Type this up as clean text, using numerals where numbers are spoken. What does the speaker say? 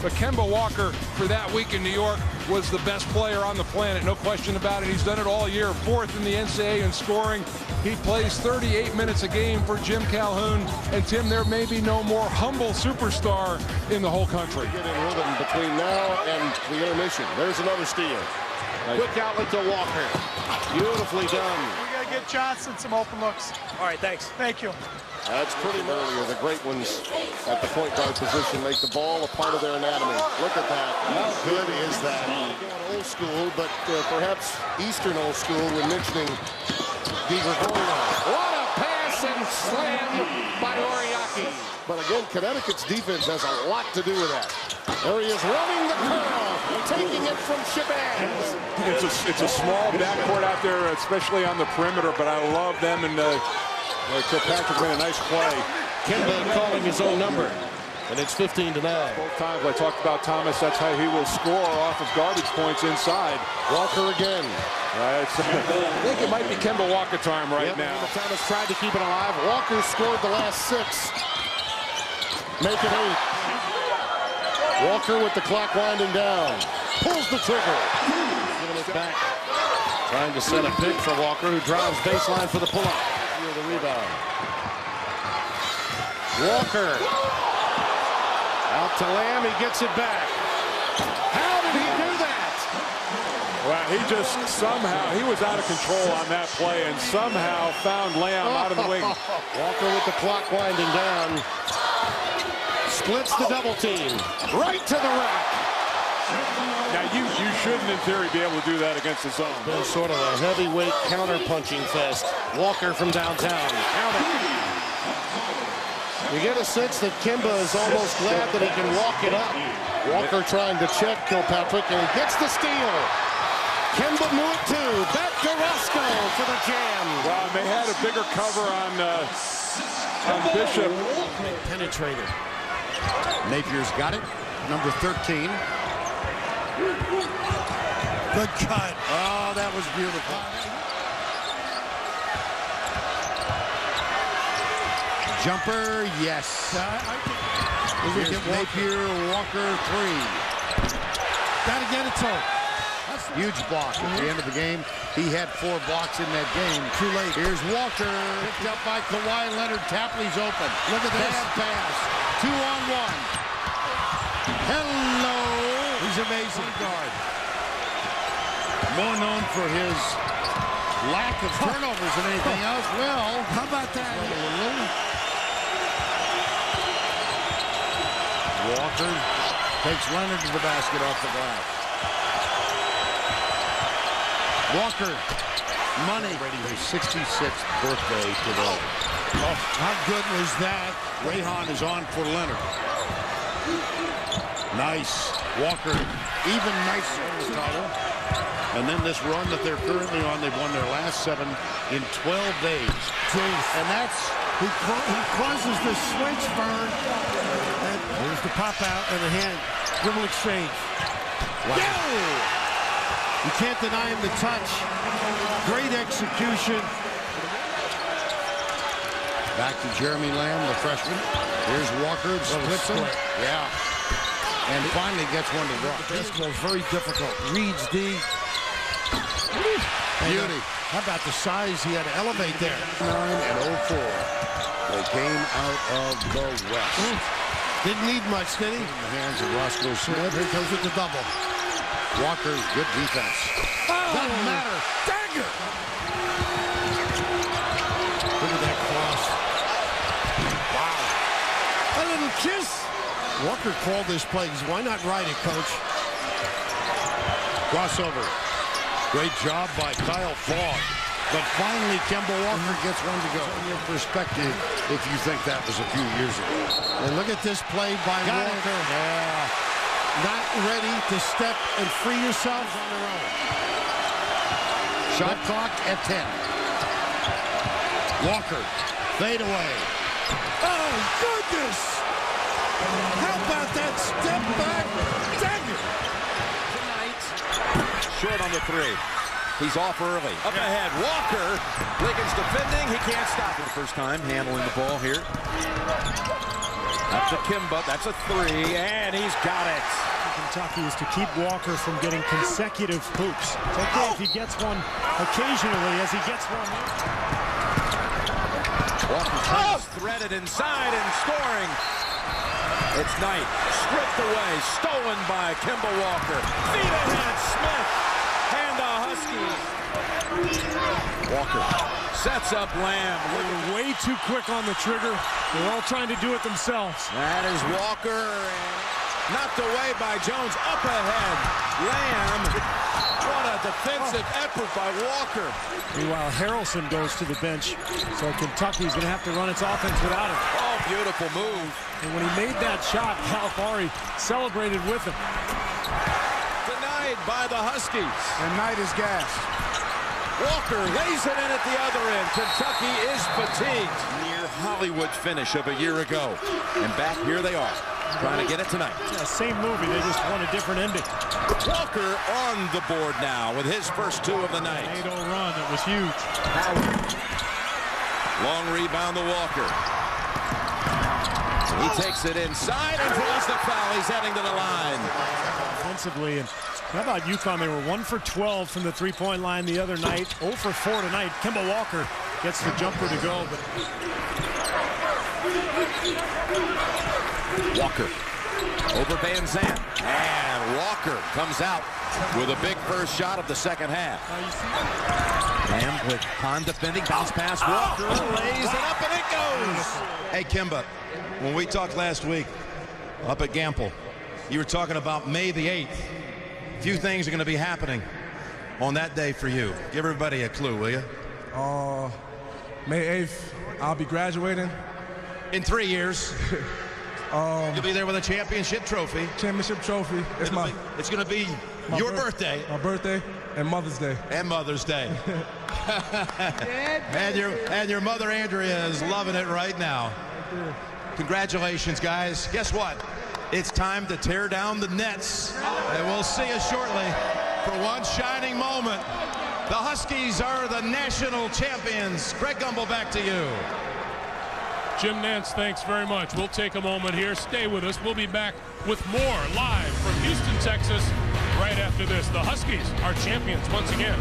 But Kemba Walker, for that week in New York, was the best player on the planet, no question about it. He's done it all year, 4th in the NCAA in scoring. He plays 38 minutes a game for Jim Calhoun. And Tim, there may be no more humble superstar in the whole country. Get in rhythm between now and the intermission. There's another steal. Quick outlet to Walker. Beautifully done. We got to get Johnson some open looks. All right, thanks. Thank you. That's pretty much earlier. The great ones at the point guard position make the ball a part of their anatomy. Look at that. How good is that? Going old school, but perhaps Eastern old school when mentioning Di Gregorio. What a pass and slam by Oriaki. But again, Connecticut's defense has a lot to do with that. There he is running the curl, taking it from Shabazz. It's a small backcourt out there, especially on the perimeter, but I love them, and Kilpatrick made a nice play. Kemba calling his own number, and it's 15-9. Both times I talked about Thomas, that's how he will score off of garbage points inside. Walker again. I think it might be Kemba Walker time right now. Thomas tried to keep it alive. Walker scored the last 6. Make it 8. Walker with the clock winding down. Pulls the trigger. Giving it back. Trying to set a pick for Walker, who drives baseline for the pull-up. The rebound. Walker. Out to Lamb. He gets it back. How did he do that? Well, he just somehow, he was out of control on that play and somehow found Lamb out of the wing. Walker with the clock winding down. Splits the double team. Right to the rack. Now, you shouldn't, in theory, be able to do that against the zone. Been sort of a heavyweight counter-punching fest. Walker from downtown. Counter. You get a sense that Kemba is almost glad that he can walk it up. Walker trying to check Kilpatrick, and he gets the steal. Kemba moved too. Back to Roscoe for the jam. Well, they had a bigger cover on Bishop. Penetrator. Napier's got it. Number 13. Good cut. Oh, that was beautiful. Jumper, yes. Here's Napier, Walker, 3. Gotta get it to him. Huge block at the end of the game. He had 4 blocks in that game. Too late. Here's Walker, picked up by Kawhi Leonard. Tapley's open. Look at this. Bad pass. 2-on-1. Hello. He's amazing guard. More known for his lack of turnovers than anything else. Well, how about that? Walker takes Leonard to the basket off the glass. Walker, money. Ready his 66th birthday today. Oh, how good was that? Rayhan is on for Leonard. Nice. Walker, even nicer in the title. And then this run that they're currently on, they've won their last 7 in 12 days. And that's, he causes the switch burn. And there's the pop out and the hand. Dribble exchange. Wow. You can't deny him the touch. Great execution. Back to Jeremy Lamb, the freshman. Here's Walker, splits him. Yeah. And finally gets one to drop. Basketball's very difficult. Reads D. Beauty. How about the size he had to elevate there? 9 and 04. They came out of the West. Didn't need much, did he? In the hands of Roscoe Smith. Here comes with the double. Walker, good defense. Oh! Doesn't matter. Dagger! Look at that cross. Wow. A little kiss. Walker called this play. Why not ride it, coach? Crossover. Great job by Kyle Fogg. But finally, Kemba Walker gets one to go. In your perspective, if you think that was a few years ago. And look at this play by Walker. Yeah. Not ready to step and free yourself on their own. Shot clock at 10. Walker, fade away. Oh, goodness! How about that step back dagger? Tonight, short on the 3. He's off early. Up ahead, Walker. Wiggins defending. He can't stop it the first time, handling the ball here. Up to Kemba. That's a three, and he's got it. Kentucky is to keep Walker from getting consecutive hoops. It's okay if he gets one occasionally, as he gets one. Walker threaded inside and scoring. It's Knight, stripped away, stolen by Kemba Walker. Feet ahead, Smith, and the Huskies. Walker sets up Lamb. They're way too quick on the trigger. They're all trying to do it themselves. That is Walker, knocked away by Jones. Up ahead, Lamb. What a defensive effort by Walker. Meanwhile, Harrelson goes to the bench, so Kentucky's going to have to run its offense without him. Oh, beautiful move. And when he made that shot, Calipari celebrated with him. Denied by the Huskies. And Knight is gassed. Walker lays it in at the other end. Kentucky is fatigued. Near Hollywood finish of a year ago. And back here they are, trying to get it tonight. Yeah, same movie, they just want a different ending. Walker on the board now with his first two of the night. 8-0 run, that was huge. Long rebound to Walker. He takes it inside and draws the foul. He's heading to the line. Offensively, and how about UConn? They were 1 for 12 from the three-point line the other night. 0 for 4 tonight. Kemba Walker gets the jumper to go. But Walker over Van Zandt. And Walker comes out with a big first shot of the second half. And with Hahn defending, bounce pass. Walker lays it up and it goes. Hey, Kemba, when we talked last week up at Gamble, you were talking about May the 8th. Few things are going to be happening on that day for you. Give everybody a clue, will you? May 8th, I'll be graduating. In 3 years. You'll be there with a championship trophy. Championship trophy. It's going to be your birthday. My birthday and Mother's Day. And Mother's Day. and your mother, Andrea, is loving it right now. Congratulations, guys. Guess what? It's time to tear down the nets. And we'll see you shortly for one shining moment. The Huskies are the national champions. Greg Gumbel, back to you. Jim Nantz, thanks very much. We'll take a moment here. Stay with us. We'll be back with more live from Houston, Texas, right after this. The Huskies are champions once again.